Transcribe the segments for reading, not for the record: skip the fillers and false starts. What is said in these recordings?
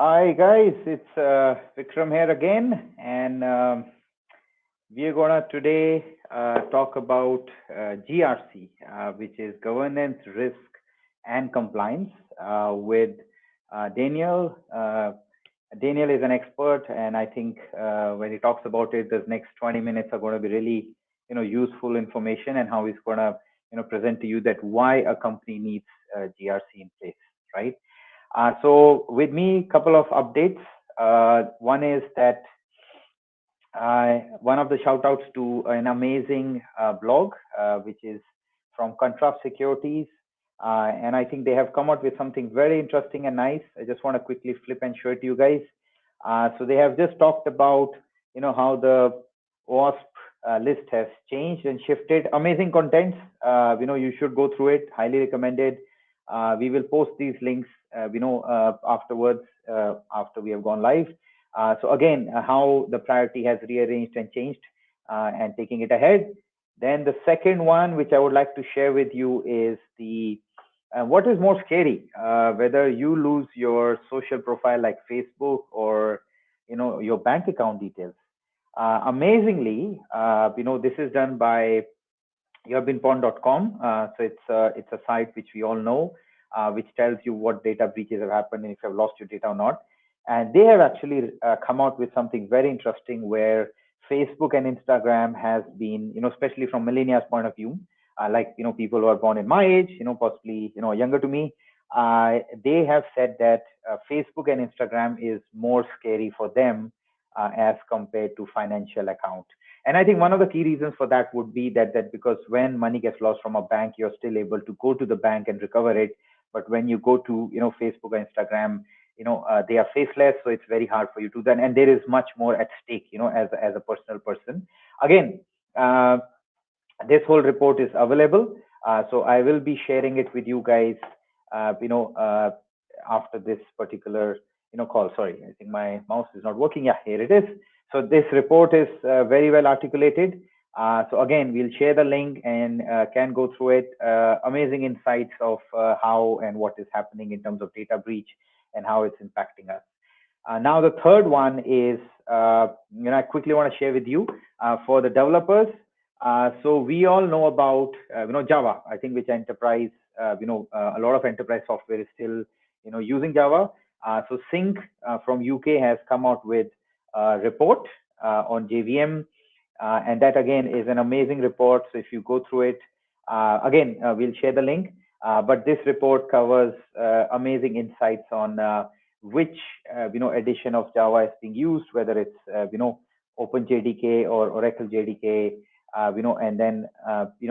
Hi guys, it's Vikram here again, and we are gonna today talk about GRC, which is Governance, Risk, and Compliance, with Daniel. Daniel is an expert, and I think when he talks about it, the next 20 minutes are going to be really, useful information, and how he's going to, present to you that why a company needs GRC in place, right? So with me, a couple of updates. One is that one of the shout outs to an amazing blog, which is from Contrast Securities. And I think they have come out with something very interesting and nice. I just want to quickly flip and show it to you guys. So they have just talked about, how the WASP list has changed and shifted. Amazing content. You should go through it. Highly recommended. We will post these links, afterwards, after we have gone live. So again, how the priority has rearranged and changed, and taking it ahead. Then the second one, which I would like to share with you, is the what is more scary, whether you lose your social profile like Facebook or your bank account details. Amazingly, this is done by youhavebeenpawned.com. So it's a site which we all know, which tells you what data breaches have happened and if you have lost your data or not. And they have actually come out with something very interesting where Facebook and Instagram has been, especially from millennials' point of view, like, people who are born in my age, possibly, younger to me, they have said that Facebook and Instagram is more scary for them as compared to financial account. And I think one of the key reasons for that would be that because when money gets lost from a bank, you're still able to go to the bank and recover it. But when you go to, Facebook or Instagram, they are faceless, so it's very hard for you to then. And there is much more at stake, as a personal person. Again, this whole report is available, so I will be sharing it with you guys, after this particular, call. Sorry, I think my mouse is not working. Yeah, here it is. So this report is very well articulated. So again, we'll share the link and can go through it. Amazing insights of how and what is happening in terms of data breach and how it's impacting us. Now, the third one is, I quickly want to share with you for the developers. So we all know about, Java, I think, which enterprise, a lot of enterprise software is still, using Java. So Sync from UK has come out with a report on JVM. And that again is an amazing report. So if you go through it, again, we'll share the link. But this report covers amazing insights on which edition of Java is being used, whether it's OpenJDK or Oracle JDK, and then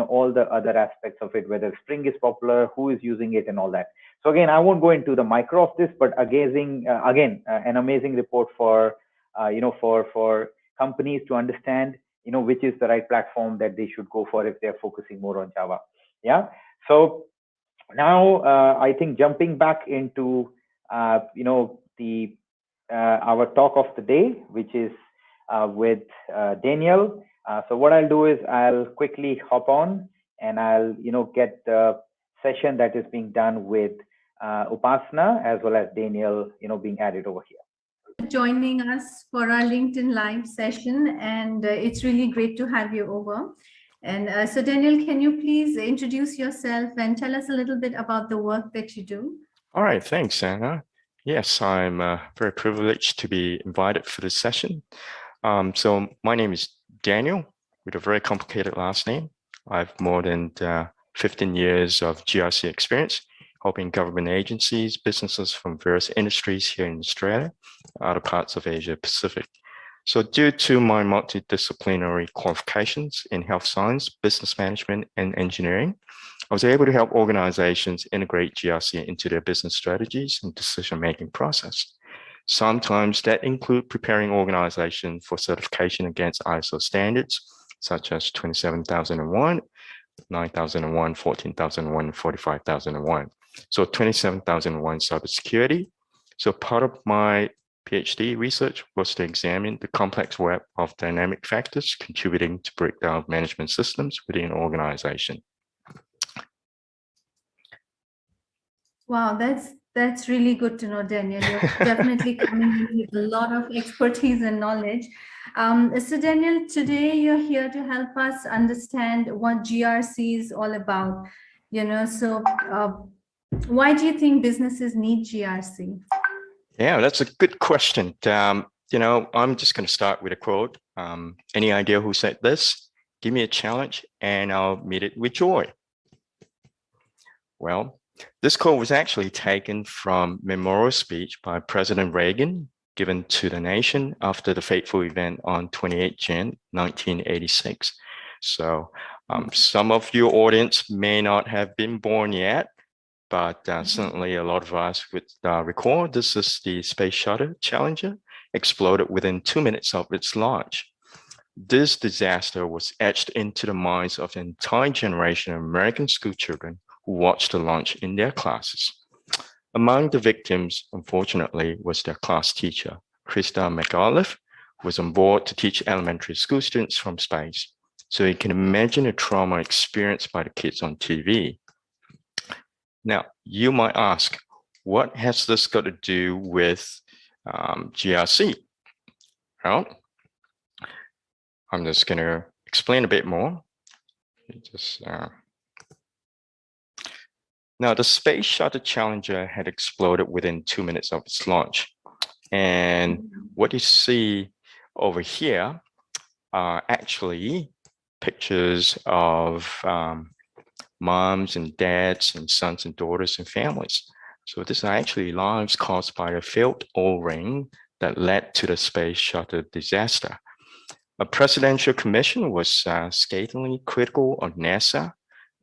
all the other aspects of it, whether Spring is popular, who is using it, and all that. So again, I won't go into the micro of this, but again, an amazing report for for companies to understand which is the right platform that they should go for if they're focusing more on Java. Yeah. So now I think jumping back into the our talk of the day, which is with Daniel. So what I'll do is I'll quickly hop on and I'll get the session that is being done with Upasana as well as Daniel being added over here. Joining us for our LinkedIn Live session, and it's really great to have you over. And so Daniel, can you please introduce yourself and tell us a little bit about the work that you do? All right, thanks, Anna. Yes, I'm very privileged to be invited for this session. So my name is Daniel with a very complicated last name. I've more than 15 years of GRC experience, helping government agencies, businesses from various industries here in Australia, other parts of Asia Pacific. So due to my multidisciplinary qualifications in health science, business management, and engineering, I was able to help organizations integrate GRC into their business strategies and decision-making process. Sometimes that include preparing organizations for certification against ISO standards, such as 27001, 9001, 14001, 45001. So 27001 cybersecurity. So part of my PhD research was to examine the complex web of dynamic factors contributing to breakdown of management systems within an organization. Wow, That's really good to know, Daniel. You're definitely coming in with a lot of expertise and knowledge. So, Daniel, today you're here to help us understand what GRC is all about. Why do you think businesses need GRC? Yeah, that's a good question. I'm just going to start with a quote. Any idea who said this? Give me a challenge and I'll meet it with joy. Well, this quote was actually taken from a memorial speech by President Reagan given to the nation after the fateful event on 28 Jan 1986. So some of your audience may not have been born yet, but certainly a lot of us would recall this is the Space Shuttle Challenger exploded within 2 minutes of its launch. This disaster was etched into the minds of an entire generation of American school children who watched the launch in their classes. Among the victims, unfortunately, was their class teacher, Krista McAuliffe, who was on board to teach elementary school students from space. So you can imagine the trauma experienced by the kids on TV. Now, you might ask, what has this got to do with GRC? Well, I'm just going to explain a bit more. Now, the Space Shuttle Challenger had exploded within 2 minutes of its launch. And what you see over here are actually pictures of moms and dads and sons and daughters and families. So these are actually lives caused by a failed O-ring that led to the Space Shuttle disaster. A presidential commission was scathingly critical of NASA.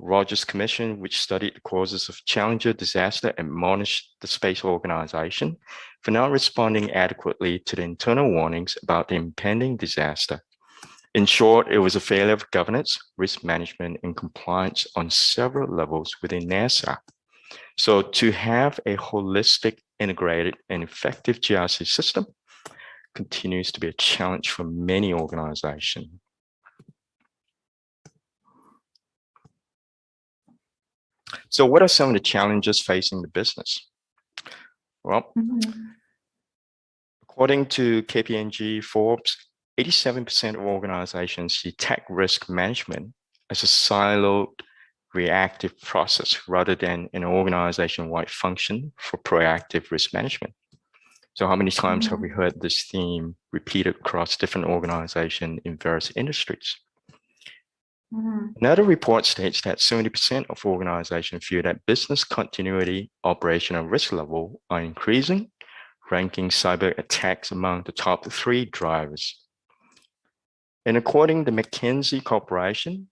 Rogers Commission, which studied the causes of Challenger disaster, admonished the Space Organization for not responding adequately to the internal warnings about the impending disaster. In short, it was a failure of governance, risk management, and compliance on several levels within NASA. So to have a holistic, integrated, and effective GRC system continues to be a challenge for many organizations. So what are some of the challenges facing the business? Well, according to KPMG Forbes, 87% of organizations see tech risk management as a siloed, reactive process rather than an organization-wide function for proactive risk management. So how many times have we heard this theme repeated across different organizations in various industries? Another report states that 70% of organizations feel that business continuity, operational risk level are increasing, ranking cyber attacks among the top 3 drivers. And according to McKinsey Corporation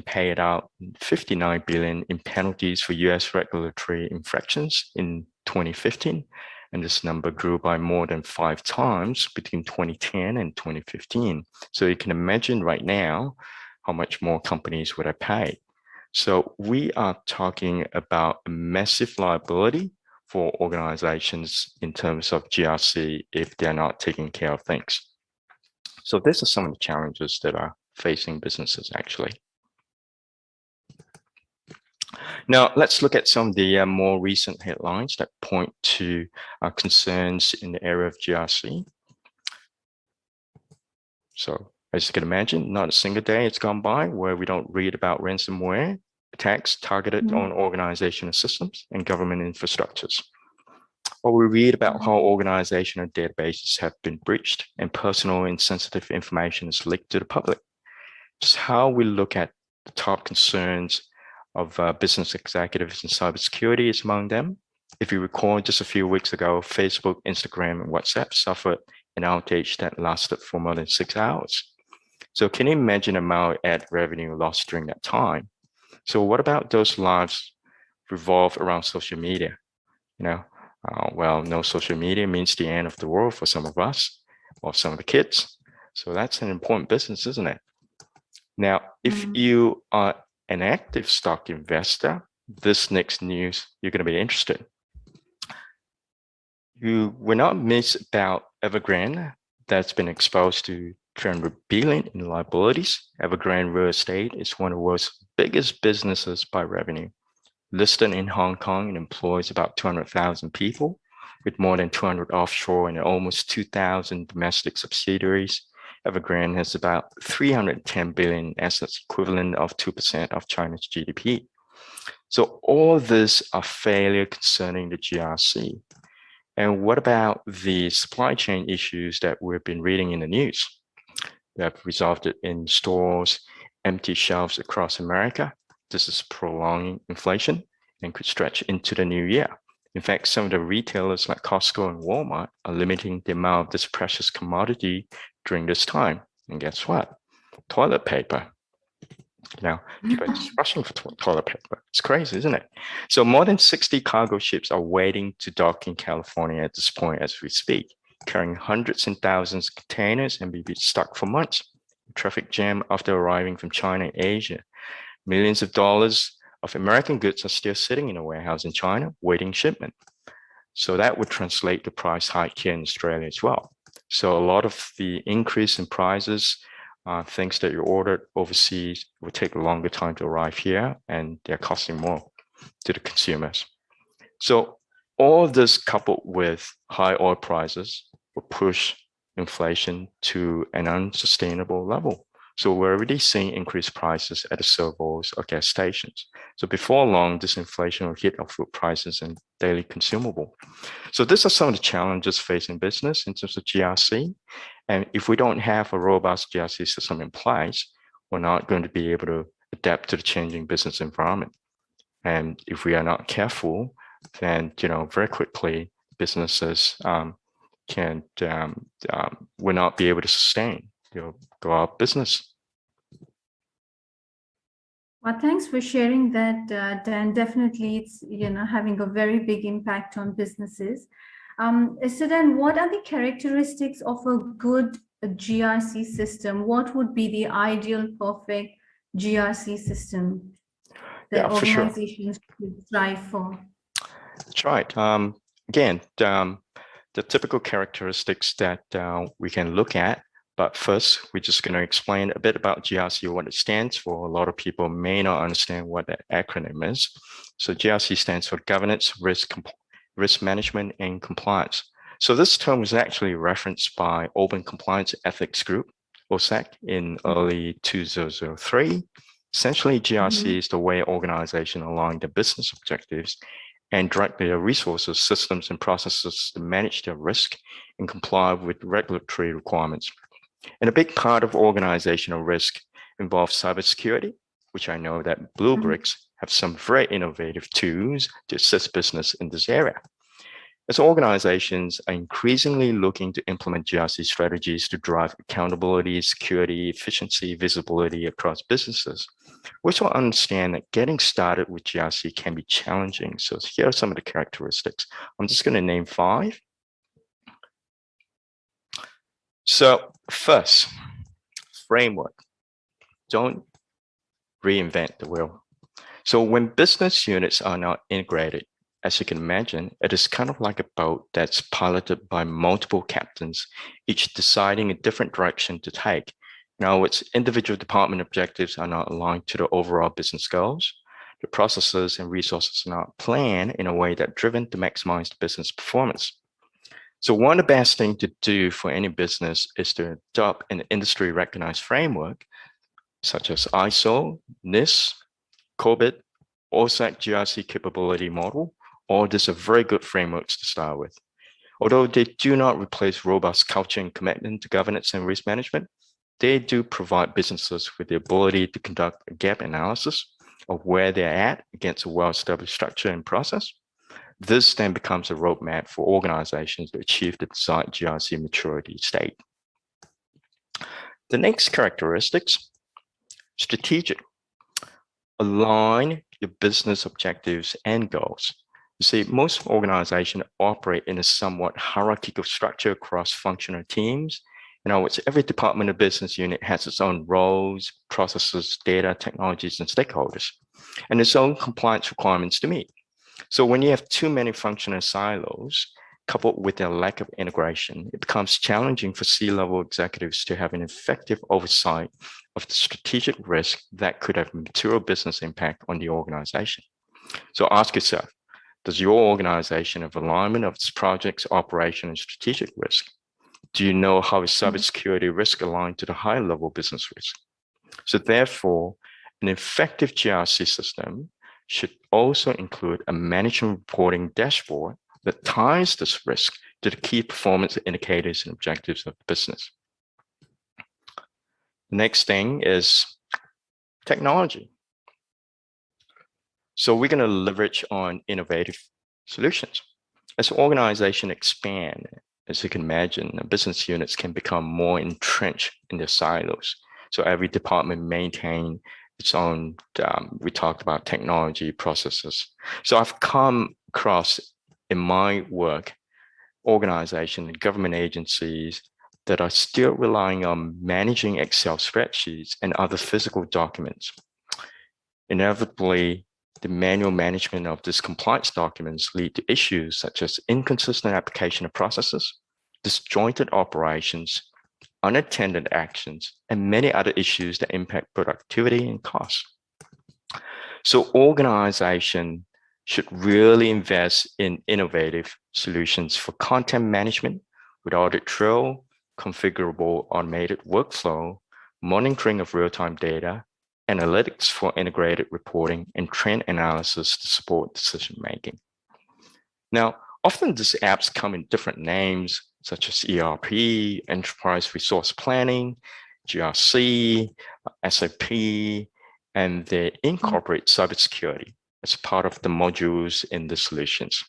paid out $59 billion in penalties for US regulatory infractions in 2015. And this number grew by more than 5 times between 2010 and 2015. So you can imagine right now how much more companies would have paid. So we are talking about a massive liability for organizations in terms of GRC if they're not taking care of things. So these are some of the challenges that are facing businesses actually. Now, let's look at some of the more recent headlines that point to concerns in the area of GRC. So as you can imagine, not a single day has gone by where we don't read about ransomware attacks targeted on organizational systems and government infrastructures. Or we read about how organizational databases have been breached and personal and sensitive information is leaked to the public. Just how we look at the top concerns of business executives in cybersecurity is among them. If you recall, just a few weeks ago, Facebook, Instagram, and WhatsApp suffered an outage that lasted for more than 6 hours. So can you imagine the amount of ad revenue lost during that time? So what about those lives revolve around social media? Well, no social media means the end of the world for some of us or some of the kids. So that's an important business, isn't it? Now, if you are an active stock investor, this next news, you're going to be interested. You will not miss about Evergrande that's been exposed to $300 billion in liabilities. Evergrande Real Estate is one of the world's biggest businesses by revenue. listed in Hong Kong and employs about 200,000 people, with more than 200 offshore and almost 2,000 domestic subsidiaries. Evergrande has about 310 billion assets, equivalent of 2% of China's GDP. So all this are failure concerning the GRC. And what about the supply chain issues that we've been reading in the news? They have resulted in stores, empty shelves across America. This is prolonging inflation and could stretch into the new year. In fact, some of the retailers like Costco and Walmart are limiting the amount of this precious commodity during this time. And guess what? Toilet paper. People are just rushing for toilet paper. It's crazy, isn't it? So more than 60 cargo ships are waiting to dock in California at this point as we speak, carrying hundreds and thousands of containers and be stuck for months. Traffic jam after arriving from China and Asia. Millions of dollars of American goods are still sitting in a warehouse in China, waiting shipment. So that would translate to price hike here in Australia as well. So a lot of the increase in prices, things that you ordered overseas will take a longer time to arrive here, and they're costing more to the consumers. So all this coupled with high oil prices will push inflation to an unsustainable level. So we're already seeing increased prices at the servos or gas stations. So before long, this inflation will hit our food prices and daily consumable. So these are some of the challenges facing business in terms of GRC. And if we don't have a robust GRC system in place, we're not going to be able to adapt to the changing business environment. And if we are not careful, then very quickly businesses will not be able to sustain, go out of business. Well, thanks for sharing that, Dan. Definitely, it's having a very big impact on businesses. So then, what are the characteristics of a good GRC system? What would be the ideal, perfect GRC system that organizations should strive for? That's right. Again, the typical characteristics that we can look at. But first, we're just going to explain a bit about GRC, what it stands for. A lot of people may not understand what that acronym is. So GRC stands for Governance, Risk Management, and Compliance. So this term was actually referenced by Open Compliance Ethics Group, OSAC, in early 2003. Essentially, GRC is the way organizations align their business objectives and direct their resources, systems, and processes to manage their risk and comply with regulatory requirements. And a big part of organizational risk involves cybersecurity, which I know that Bluebricks have some very innovative tools to assist business in this area. As organizations are increasingly looking to implement GRC strategies to drive accountability, security, efficiency, visibility across businesses, we also understand that getting started with GRC can be challenging. So here are some of the characteristics. I'm just going to name 5. So first, framework. Don't reinvent the wheel. So when business units are not integrated, as you can imagine, it is kind of like a boat that's piloted by multiple captains, each deciding a different direction to take. Now, its individual department objectives are not aligned to the overall business goals. The processes and resources are not planned in a way that's driven to maximize the business performance. So one of the best things to do for any business is to adopt an industry recognized framework, such as ISO, NIST, COBIT, OSAC GRC capability model. All these are very good frameworks to start with. Although they do not replace robust culture and commitment to governance and risk management, they do provide businesses with the ability to conduct a gap analysis of where they're at against a well-established structure and process. This then becomes a roadmap for organizations to achieve the desired GRC maturity state. The next characteristics, strategic. Align your business objectives and goals. You see, most organizations operate in a somewhat hierarchical structure across functional teams. In other words, every department or business unit has its own roles, processes, data, technologies, and stakeholders, and its own compliance requirements to meet. So when you have too many functional silos, coupled with their lack of integration, it becomes challenging for C-level executives to have an effective oversight of the strategic risk that could have material business impact on the organization. So ask yourself, does your organization have alignment of its projects, operation, and strategic risk? Do you know how is cybersecurity risk aligned to the high-level business risk? So therefore, an effective GRC system should also include a management reporting dashboard that ties this risk to the key performance indicators and objectives of the business. The next thing is technology. So we're going to leverage on innovative solutions. As organizations expand, as you can imagine, business units can become more entrenched in their silos. So every department maintain its own, we talked about technology processes. So I've come across in my work, organizations and government agencies that are still relying on managing Excel spreadsheets and other physical documents. Inevitably, the manual management of these compliance documents lead to issues such as inconsistent application of processes, disjointed operations, unattended actions, and many other issues that impact productivity and costs. So organization should really invest in innovative solutions for content management with audit trail, configurable automated workflow, monitoring of real-time data, analytics for integrated reporting, and trend analysis to support decision-making. Now, often these apps come in different names, such as ERP, Enterprise Resource Planning, GRC, SAP, and they incorporate cybersecurity as part of the modules in the solutions.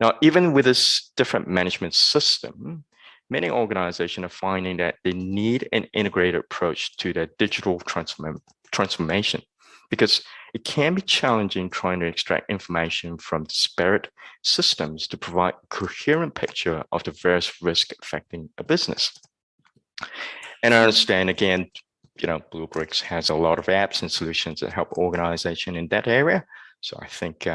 Now, even with this different management system, many organizations are finding that they need an integrated approach to their digital transformation because it can be challenging trying to extract information from disparate systems to provide a coherent picture of the various risks affecting a business. And I understand, again, Bluebricks has a lot of apps and solutions that help organizations in that area. So I think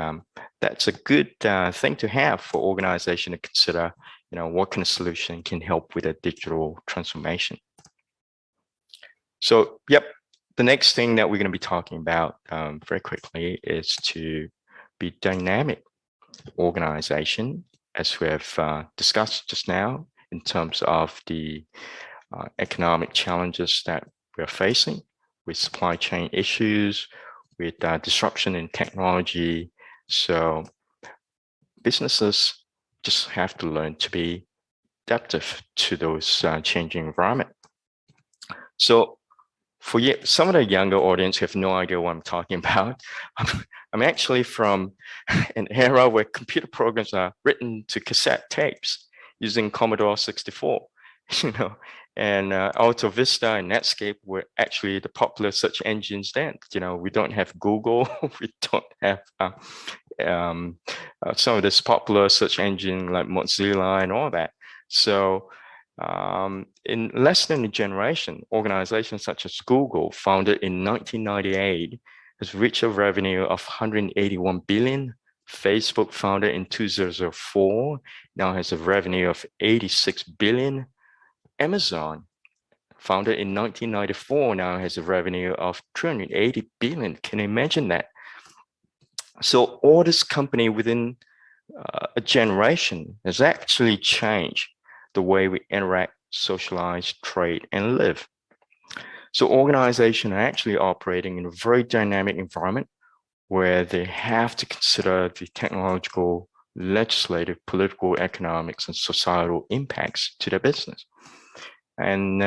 that's a good thing to have for organization to consider, what kind of solution can help with a digital transformation. So, the next thing that we're going to be talking about very quickly is to be dynamic organization, as we have discussed just now, in terms of the economic challenges that we're facing with supply chain issues, with disruption in technology. So businesses just have to learn to be adaptive to those changing environment. So for some of the younger audience who have no idea what I'm talking about, I'm actually from an era where computer programs are written to cassette tapes using Commodore 64, and Alta Vista and Netscape were actually the popular search engines then. We don't have Google, we don't have some of this popular search engine like Mozilla and all that. So in less than a generation, organizations such as Google, founded in 1998, has reached a revenue of 181 billion. Facebook, founded in 2004, now has a revenue of 86 billion. Amazon, founded in 1994, now has a revenue of 280 billion. Can you imagine that? So all this company within a generation has actually changed the way we interact, socialize, trade, and live. So organizations are actually operating in a very dynamic environment where they have to consider the technological, legislative, political, economics, and societal impacts to their business. And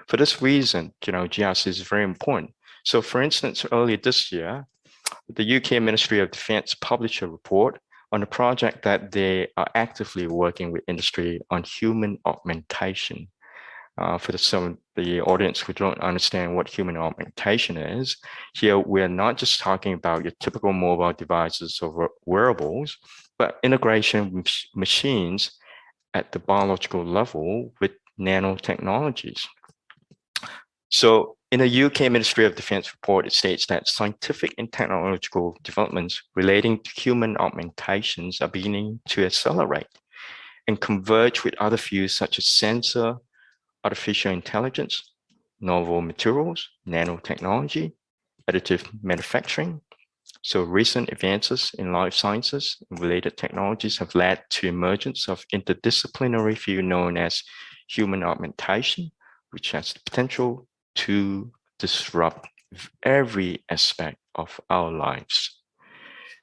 for this reason, GRC is very important. So for instance, earlier this year, the UK Ministry of Defence published a report on a project that they are actively working with industry on human augmentation. For some of the audience who don't understand what human augmentation is, here we're not just talking about your typical mobile devices or wearables, but integration with machines at the biological level with nanotechnologies. So in the UK Ministry of Defence report, it states that scientific and technological developments relating to human augmentations are beginning to accelerate and converge with other fields such as sensor, artificial intelligence, novel materials, nanotechnology, additive manufacturing, So recent advances in life sciences and related technologies have led to emergence of interdisciplinary field known as human augmentation, which has the potential to disrupt every aspect of our lives.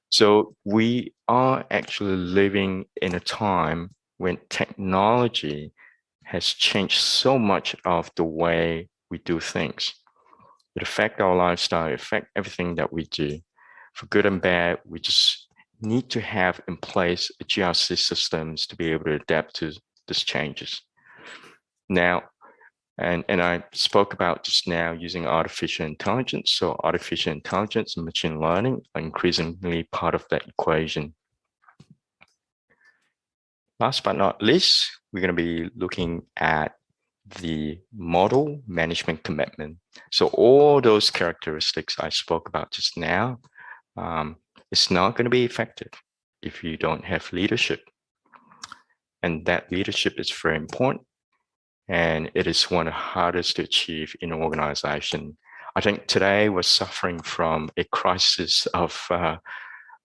So we are actually living in a time when technology has changed so much of the way we do things. It affects our lifestyle, it affects everything that we do. For good and bad, we just need to have in place a GRC systems to be able to adapt to these changes. Now, and I spoke about just now using artificial intelligence. So artificial intelligence and machine learning are increasingly part of that equation. Last but not least, we're going to be looking at the model management commitment. So all those characteristics I spoke about just now, it's not going to be effective if you don't have leadership. And that leadership is very important. And it is one of the hardest to achieve in an organization. I think today we're suffering from a crisis of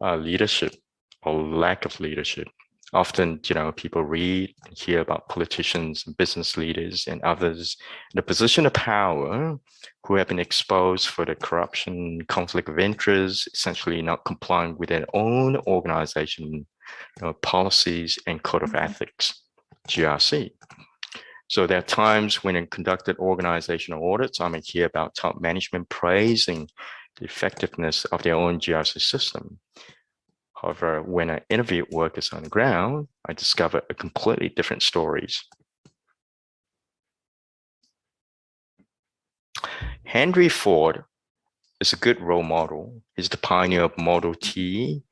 leadership or lack of leadership. Often, people read and hear about politicians and business leaders and others in a position of power who have been exposed for the corruption, conflict of interest, essentially not complying with their own organization policies and code of ethics, GRC. So there are times when in conducted organizational audits, I may hear about top management praising the effectiveness of their own GRC system. However, when I interview workers on the ground, I discover a completely different stories. Henry Ford is a good role model. He's the pioneer of Model T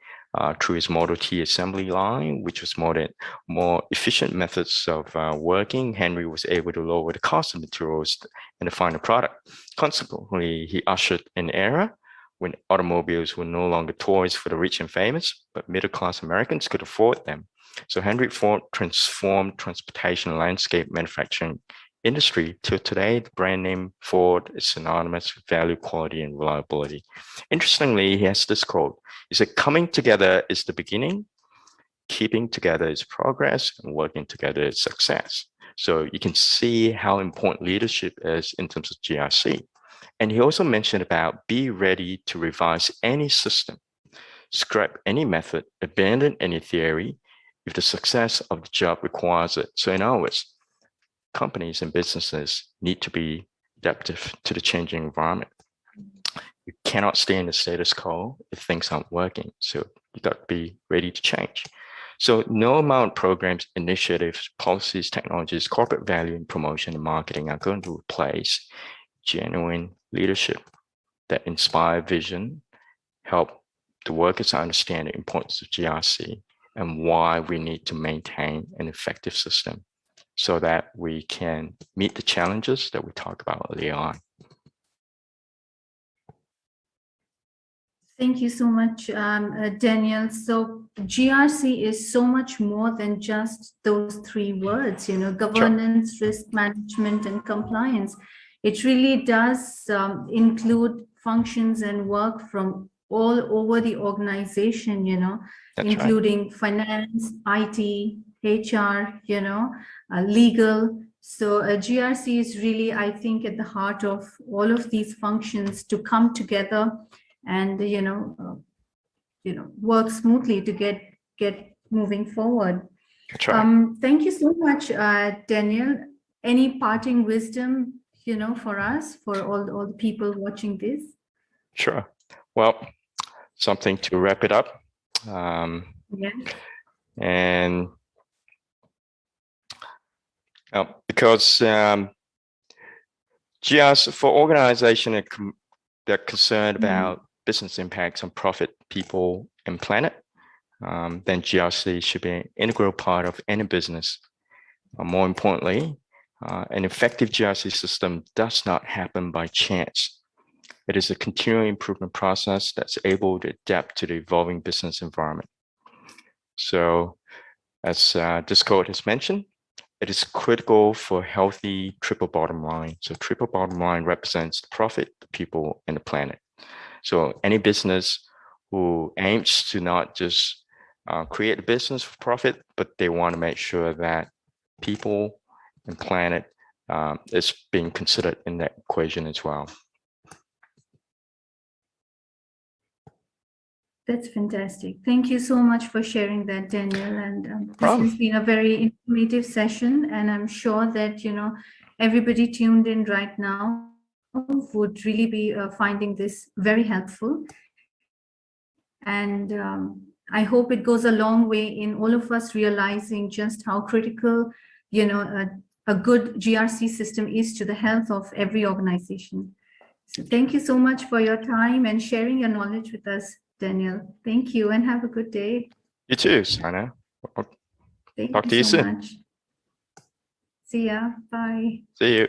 through his Model T assembly line, which was more efficient methods of working. Henry was able to lower the cost of materials and the final product. Consequently, he ushered an era when automobiles were no longer toys for the rich and famous, but middle-class Americans could afford them. So Henry Ford transformed transportation landscape manufacturing industry till today. The brand name Ford is synonymous with value, quality, and reliability. Interestingly, he has this quote. He said, "Coming together is the beginning, keeping together is progress, and working together is success." So you can see how important leadership is in terms of GRC. And he also mentioned about be ready to revise any system, scrap any method, abandon any theory if the success of the job requires it. So in other words, companies and businesses need to be adaptive to the changing environment. You cannot stay in the status quo if things aren't working. So you got to be ready to change. So no amount of programs, initiatives, policies, technologies, corporate value and promotion and marketing are going to replace genuine leadership that inspire vision, help the workers understand the importance of GRC and why we need to maintain an effective system so that we can meet the challenges that we talked about earlier on. Thank you so much, Daniel. So GRC is so much more than just those three words, governance, Sure. risk management, and compliance. It really does include functions and work from all over the organization, That's including right. finance, IT, HR, legal. So GRC is really, I think, at the heart of all of these functions to come together and work smoothly to get moving forward. That's right. Thank you so much, Daniel. Any parting wisdom, for us, for all the people watching this? Sure. Well, something to wrap it up. Yeah. And because GRC for organization that are concerned about business impacts on profit, people, and planet, then GRC should be an integral part of any business. More importantly, an effective GRC system does not happen by chance. It is a continual improvement process that's able to adapt to the evolving business environment. So as this quote has mentioned, it is critical for healthy triple bottom line. So triple bottom line represents the profit, the people, and the planet. So any business who aims to not just create a business for profit, but they want to make sure that people and planet is being considered in that equation as well. That's fantastic. Thank you so much for sharing that, Daniel. And this Problem. has been a very informative session, and I'm sure that everybody tuned in right now would really be finding this very helpful. And I hope it goes a long way in all of us realizing just how critical, a good GRC system is to the health of every organization. So thank you so much for your time and sharing your knowledge with us, Daniel. Thank you and have a good day. You too, Sana. Thank Talk you to you so soon. much. See ya. Bye. See you.